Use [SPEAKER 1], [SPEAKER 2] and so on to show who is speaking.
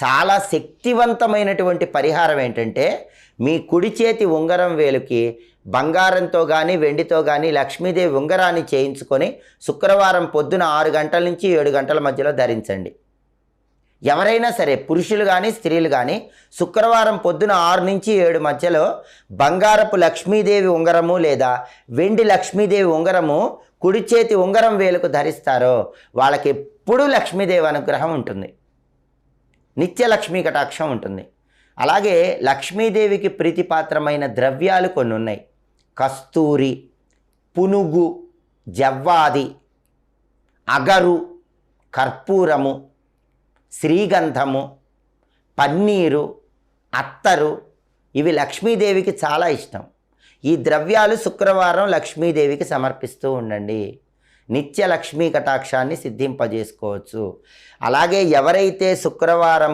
[SPEAKER 1] చాలా శక్తివంతమైనటువంటి పరిహారం ఏంటంటే, మీ కుడి చేతి ఉంగరం వేలుకి బంగారంతో కానీ వెండితో కానీ లక్ష్మీదేవి ఉంగరాన్ని చేయించుకొని శుక్రవారం పొద్దున 6 గంటల నుంచి 7 గంటల మధ్యలో ధరించండి. ఎవరైనా సరే పురుషులు కానీ స్త్రీలు కానీ శుక్రవారం పొద్దున 6 నుంచి 7 మధ్యలో బంగారపు లక్ష్మీదేవి ఉంగరము లేదా వెండి లక్ష్మీదేవి ఉంగరము కుడి చేతి ఉంగరం వేలుకు ధరిస్తారో వాళ్ళకి ఎప్పుడూ లక్ష్మీదేవి అనుగ్రహం ఉంటుంది, నిత్య లక్ష్మీ కటాక్షం ఉంటుంది. అలాగే లక్ష్మీదేవికి ప్రీతిపాత్రమైన ద్రవ్యాలు కొన్ని ఉన్నాయి. కస్తూరి, పునుగు, జవ్వాది, అగరు, కర్పూరము, శ్రీగంధము, పన్నీరు, అత్తరు ఇవి లక్ష్మీదేవికి చాలా ఇష్టం. ఈ ద్రవ్యాలు శుక్రవారం లక్ష్మీదేవికి సమర్పిస్తూ ఉండండి. నిత్య లక్ష్మీ కటాక్షాన్ని సిద్ధింపజేసుకోవచ్చు. అలాగే ఎవరైతే శుక్రవారం